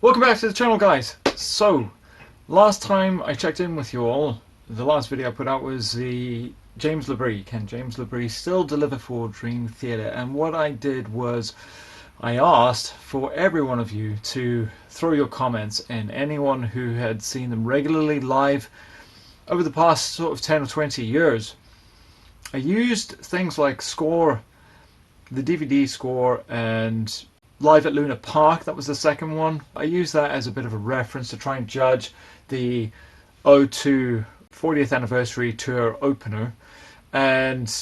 Welcome back to the channel, guys. So, last time I checked in with you all, the last video I put out was the James LaBrie, Can James LaBrie Still Deliver for Dream Theater? And what I did was I asked for every one of you to throw your comments in, anyone who had seen them regularly live over the past sort of 10 or 20 years. I used things like score, the DVD score, and Live at Luna Park, that was the second one. I used that as a bit of a reference to try and judge the O2 40th anniversary tour opener. And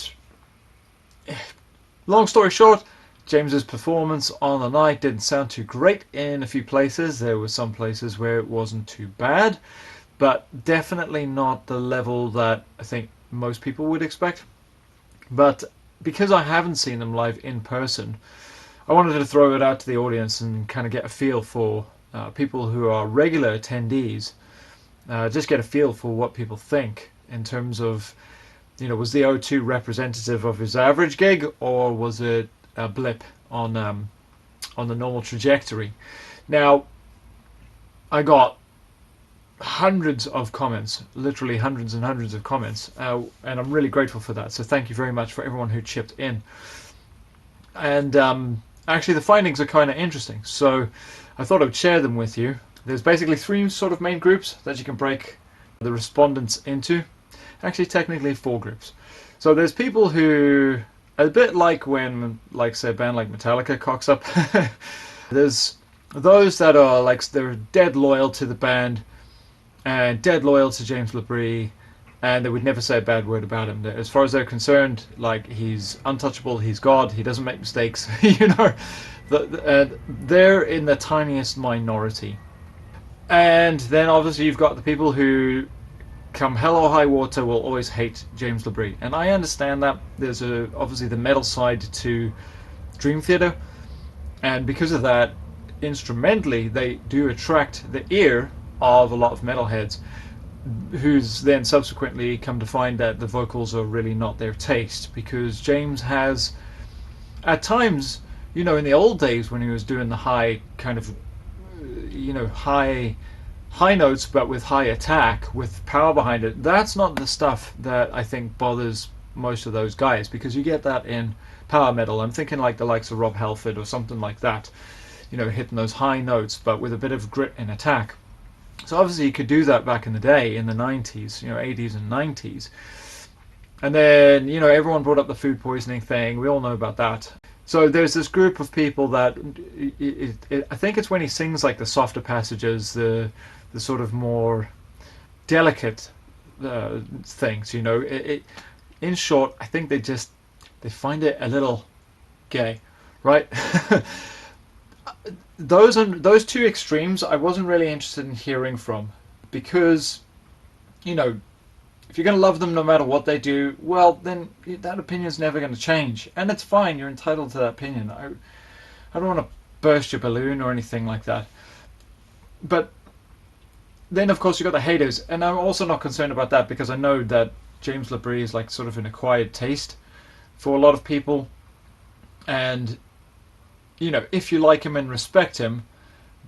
long story short, James's performance on the night didn't sound too great in a few places. There were some places where it wasn't too bad, but definitely not the level that I think most people would expect. But because I haven't seen them live in person, I wanted to throw it out to the audience and kind of get a feel for people who are regular attendees, just get a feel for what people think in terms of, you know, was the O2 representative of his average gig, or was it a blip on the normal trajectory? Now, I got hundreds of comments, literally hundreds and hundreds of comments, and I'm really grateful for that. So thank you very much for everyone who chipped in. And actually the findings are kind of interesting, so I thought I would share them with you. There's basically three sort of main groups that you can break the respondents into. Actually technically four groups. So there's people who, a bit like when, like say, a band like Metallica cocks up, there's those that are like, they're dead loyal to the band and dead loyal to James LaBrie, and they would never say a bad word about him. As far as they're concerned, like, he's untouchable, he's God, he doesn't make mistakes. You know, they're in the tiniest minority. And then obviously you've got the people who, come hell or high water, will always hate James LaBrie. And I understand that. There's obviously the metal side to Dream Theater, and because of that, instrumentally, they do attract the ear of a lot of metalheads, who's then subsequently come to find that the vocals are really not their taste, because James has, at times, you know, in the old days when he was doing the high kind of, you know, high notes but with high attack, with power behind it, that's not the stuff that I think bothers most of those guys, because you get that in power metal. I'm thinking like the likes of Rob Halford or something like that, you know, hitting those high notes but with a bit of grit and attack. So obviously you could do that back in the day, in the 90s, you know, 80s and 90s. And then, you know, everyone brought up the food poisoning thing. We all know about that. So there's this group of people that, I think it's when he sings like the softer passages, the sort of more delicate things, you know. In short, I think they find it a little gay, right? Those two extremes I wasn't really interested in hearing from, because, you know, if you're going to love them no matter what they do, well, then that opinion's never going to change, and it's fine. You're entitled to that opinion. I don't want to burst your balloon or anything like that. But then of course you've got the haters, and I'm also not concerned about that, because I know that James LaBrie is like sort of an acquired taste for a lot of people, and, you know, if you like him and respect him,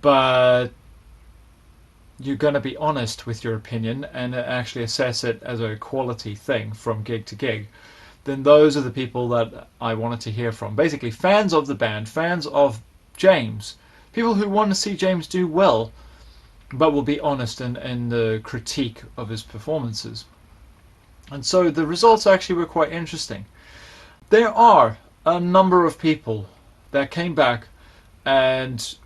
but you're going to be honest with your opinion and actually assess it as a quality thing from gig to gig, then those are the people that I wanted to hear from. Basically fans of the band, fans of James, people who want to see James do well, but will be honest in the critique of his performances. And so the results actually were quite interesting. There are a number of people that came back and,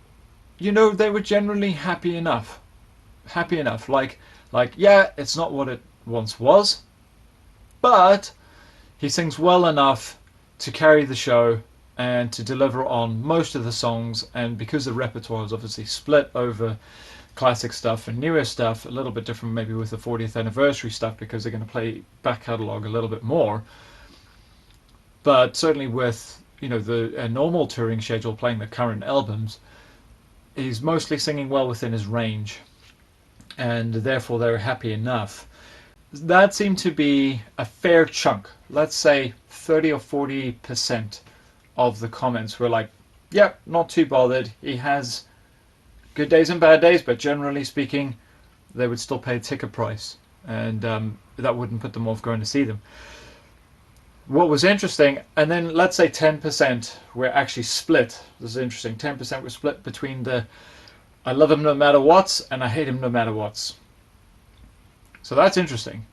you know, they were generally happy enough, like yeah, it's not what it once was, but he sings well enough to carry the show and to deliver on most of the songs. And because the repertoire is obviously split over classic stuff and newer stuff, a little bit different maybe with the 40th anniversary stuff, because they're going to play back catalogue a little bit more, but certainly with, you know, the normal touring schedule, playing the current albums, he's mostly singing well within his range, and therefore they're happy enough. That seemed to be a fair chunk. Let's say 30 or 40% of the comments were like, yep, not too bothered. He has good days and bad days, but generally speaking, they would still pay ticket price, and that wouldn't put them off going to see them. What was interesting, and then let's say 10% were actually split. This is interesting. 10% were split between the I love him no matter what and I hate him no matter what. So that's interesting.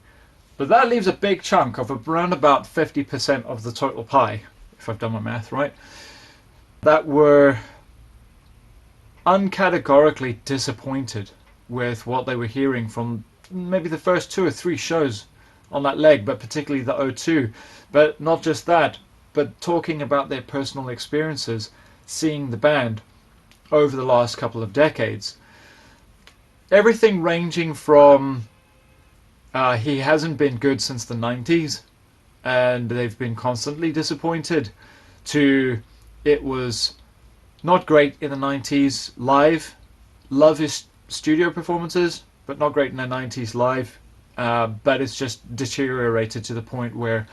But that leaves a big chunk of around about 50% of the total pie, if I've done my math right, that were uncategorically disappointed with what they were hearing from maybe the first 2 or 3 shows on that leg, but particularly the O2. But not just that, but talking about their personal experiences seeing the band over the last couple of decades. Everything ranging from he hasn't been good since the 90s and they've been constantly disappointed, to it was not great in the 90s live, love his studio performances, but not great in the 90s live, but it's just deteriorated to the point where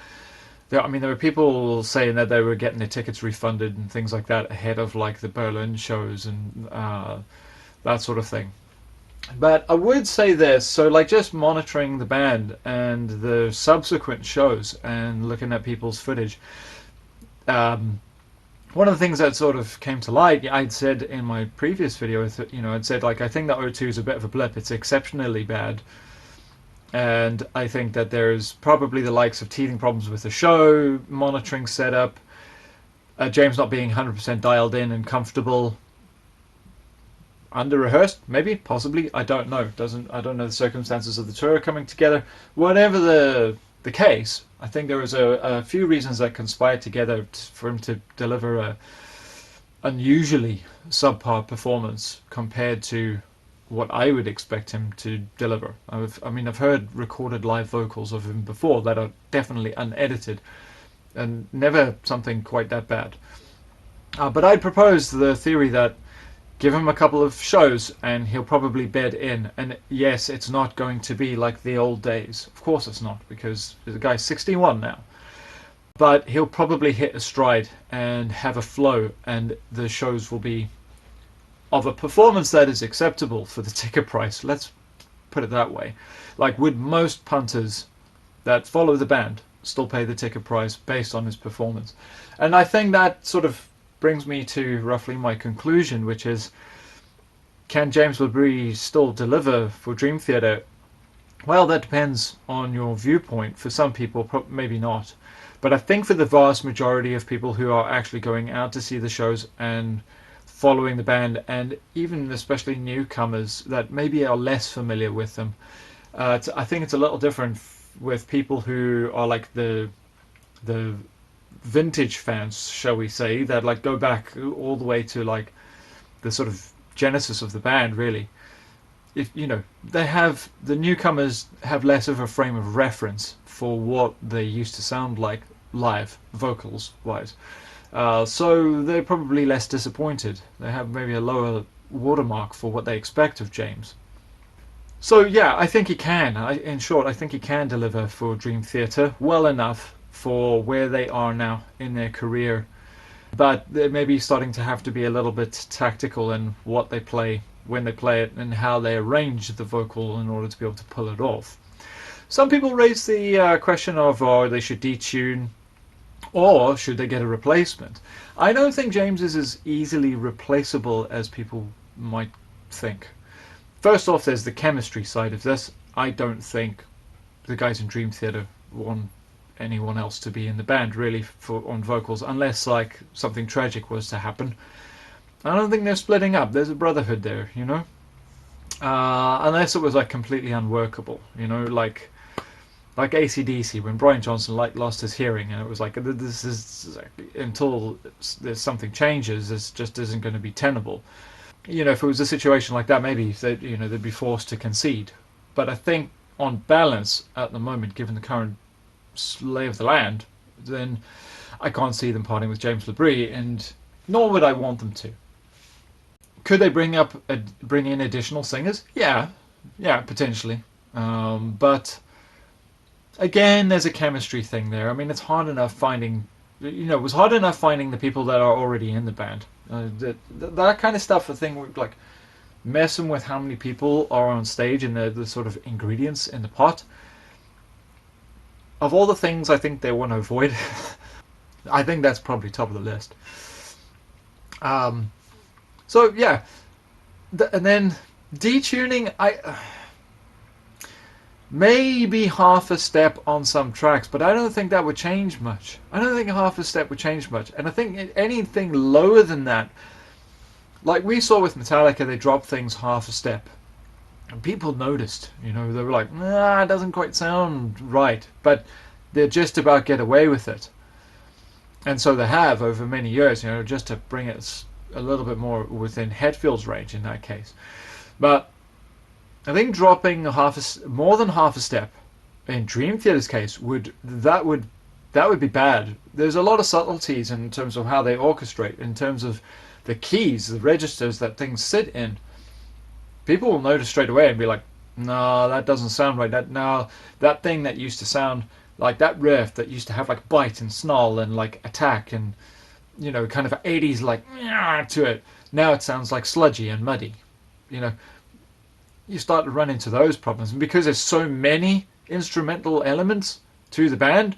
there were people saying that they were getting their tickets refunded and things like that ahead of like the Berlin shows and that sort of thing. But I would say this, so like just monitoring the band and the subsequent shows and looking at people's footage, one of the things that sort of came to light, I'd said in my previous video, I'd said like I think that O2 is a bit of a blip. It's exceptionally bad. And I think that there's probably the likes of teething problems with the show, monitoring setup, James not being 100% dialed in and comfortable, under-rehearsed, maybe, possibly, I don't know. I don't know the circumstances of the tour coming together. Whatever the case, I think there was a few reasons that conspired together for him to deliver a unusually subpar performance compared to what I would expect him to deliver. I've heard recorded live vocals of him before that are definitely unedited and never something quite that bad. But I'd propose the theory that give him a couple of shows and he'll probably bed in. And yes, it's not going to be like the old days. Of course it's not, because the guy's 61 now. But he'll probably hit a stride and have a flow, and the shows will be of a performance that is acceptable for the ticket price. Let's put it that way. Like, would most punters that follow the band still pay the ticket price based on his performance? And I think that sort of brings me to roughly my conclusion, which is, can James LaBrie still deliver for Dream Theater? Well, that depends on your viewpoint. For some people, maybe not. But I think for the vast majority of people who are actually going out to see the shows and following the band, and even especially newcomers that maybe are less familiar with them, I think it's a little different with people who are like the vintage fans, shall we say, that like go back all the way to like the sort of genesis of the band, really. If the newcomers have less of a frame of reference for what they used to sound like live, vocals wise, so they're probably less disappointed. They have maybe a lower watermark for what they expect of James. So yeah, I think he can. In short, I think he can deliver for Dream Theater well enough for where they are now in their career, but they may be starting to have to be a little bit tactical in what they play, when they play it, and how they arrange the vocal in order to be able to pull it off. Some people raise the question of they should detune, or should they get a replacement? I don't think James is as easily replaceable as people might think. First off, there's the chemistry side of this. I don't think the guys in Dream Theater want anyone else to be in the band really on vocals, unless like something tragic was to happen. I don't think they're splitting up. There's a brotherhood there, unless it was like completely unworkable, like AC/DC when Brian Johnson lost his hearing, and it was like, this is until there's something changes, this just isn't going to be tenable. If it was a situation like that, maybe they'd be forced to concede. But I think on balance at the moment, given the current lay of the land, then I can't see them parting with James LaBrie, and nor would I want them to. Could they bring in additional singers? Yeah, potentially. But again, there's a chemistry thing there. It's hard enough finding, it was hard enough finding the people that are already in the band. That kind of stuff, a thing like messing with how many people are on stage and the sort of ingredients in the pot. Of all the things I think they want to avoid, I think that's probably top of the list. So yeah, and then detuning, maybe half a step on some tracks, but I don't think that would change much. I don't think half a step would change much, and I think anything lower than that, like we saw with Metallica, they dropped things half a step. And people noticed, they were like, nah, it doesn't quite sound right, but they're just about get away with it. And so they have over many years, just to bring it a little bit more within Hetfield's range in that case. But I think dropping more than half a step in Dream Theater's case would be bad. There's a lot of subtleties in terms of how they orchestrate, in terms of the keys, the registers that things sit in. People will notice straight away and be like, no, that doesn't sound right. That thing that used to sound like that riff that used to have like bite and snarl and like attack and kind of 80s like to it. Now it sounds like sludgy and muddy. You start to run into those problems, and because there's so many instrumental elements to the band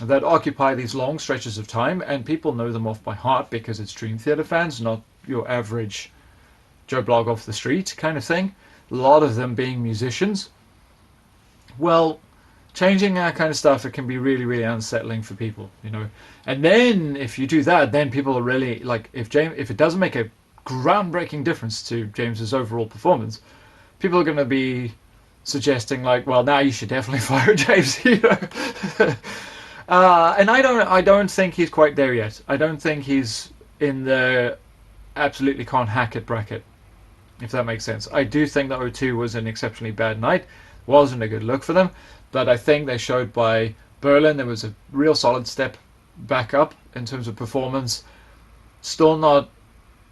that occupy these long stretches of time, and people know them off by heart because it's Dream Theater fans, not your average Joe Blogg off the street kind of thing. A lot of them being musicians. Well, changing that kind of stuff, it can be really, really unsettling for people, And then if you do that, then people are really like, if it doesn't make a groundbreaking difference to James's overall performance, people are going to be suggesting like, well, now you should definitely fire James. And I don't think he's quite there yet. I don't think he's in the absolutely can't hack it bracket, if that makes sense. I do think that O2 was an exceptionally bad night. Wasn't a good look for them, but I think they showed by Berlin there was a real solid step back up in terms of performance. Still not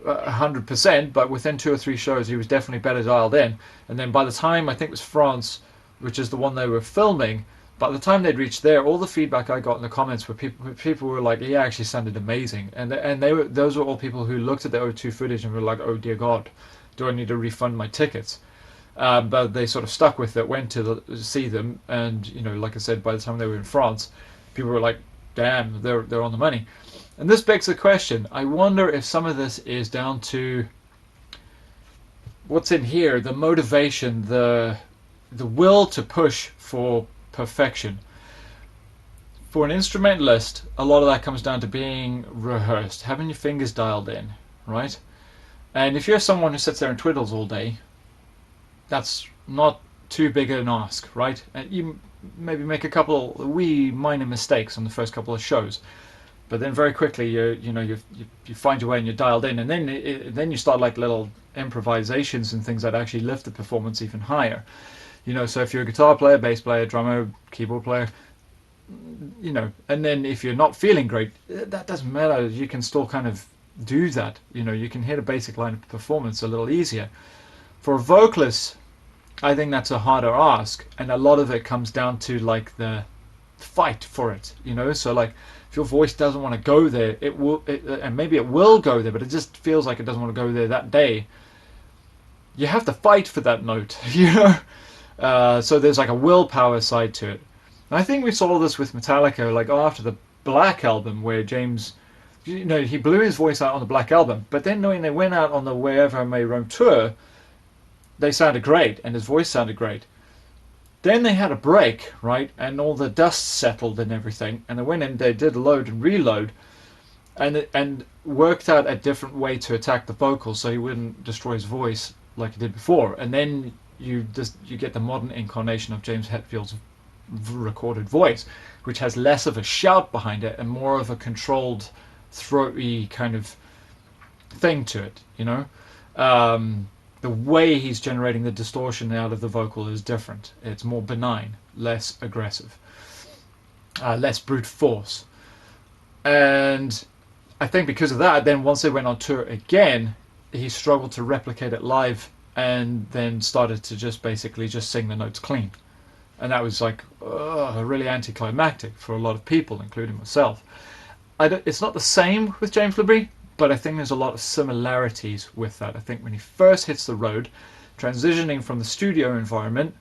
100%, but within 2 or 3 shows he was definitely better dialed in. And then by the time, I think it was France, which is the one they were filming, by the time they'd reached there, all the feedback I got in the comments were people were like, he actually sounded amazing. And those were all people who looked at the O2 footage and were like, oh dear God, do I need to refund my tickets? But they sort of stuck with it, went to see them, and like I said, by the time they were in France, people were like, damn, they're on the money. And this begs the question, I wonder if some of this is down to what's in here, the motivation, the will to push for perfection. For an instrumentalist, a lot of that comes down to being rehearsed, having your fingers dialed in, right? And if you're someone who sits there and twiddles all day, that's not too big an ask, right? And you maybe make a couple wee minor mistakes on the first couple of shows, but then very quickly you find your way and you're dialed in, and then you start like little improvisations and things that actually lift the performance even higher. So if you're a guitar player, bass player, drummer, keyboard player, and then if you're not feeling great, that doesn't matter. You can still kind of do that. You can hit a basic line of performance a little easier. For a vocalist, I think that's a harder ask, and a lot of it comes down to like the fight for it. So like if your voice doesn't want to go there, and maybe it will go there, but it just feels like it doesn't want to go there that day. You have to fight for that note, So there's like a willpower side to it. And I think we saw this with Metallica, like after the Black Album, where James, he blew his voice out on the Black Album, but then when they went out on the Wherever I May Roam tour, they sounded great, and his voice sounded great. Then they had a break, right, and all the dust settled and everything, and they went in, they did load and reload, and worked out a different way to attack the vocals so he wouldn't destroy his voice like he did before. And then you get the modern incarnation of James Hetfield's recorded voice, which has less of a shout behind it and more of a controlled, throaty kind of thing to it. The way he's generating the distortion out of the vocal is different. It's more benign, less aggressive, less brute force. And I think because of that, then once they went on tour again, he struggled to replicate it live, and then started to just basically just sing the notes clean. And that was like really anticlimactic for a lot of people, including myself. It's not the same with James LaBrie, but I think there's a lot of similarities with that. I think when he first hits the road, transitioning from the studio environment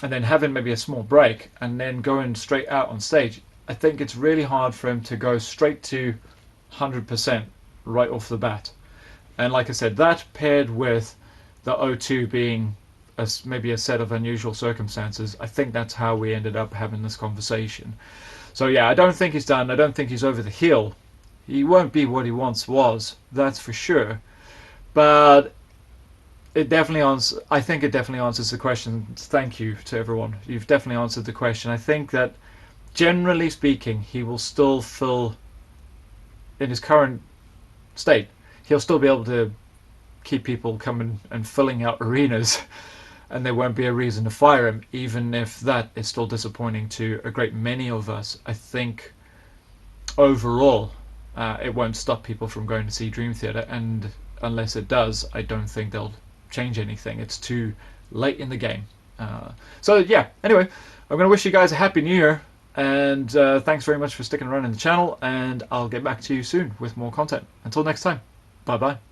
and then having maybe a small break and then going straight out on stage, I think it's really hard for him to go straight to 100% right off the bat. And like I said, that paired with the O2 being maybe a set of unusual circumstances, I think that's how we ended up having this conversation. So yeah, I don't think he's done. I don't think he's over the hill. He won't be what he once was, that's for sure. But it definitely I think it definitely answers the question. Thank you to everyone. You've definitely answered the question. I think that generally speaking, he will still fill, in his current state, he'll still be able to keep people coming and filling out arenas, and there won't be a reason to fire him, even if that is still disappointing to a great many of us. I think overall it won't stop people from going to see Dream Theater, and unless it does, I don't think they'll change anything. It's too late in the game. So yeah, anyway, I'm going to wish you guys a happy new year, and thanks very much for sticking around in the channel, and I'll get back to you soon with more content. Until next time, bye bye.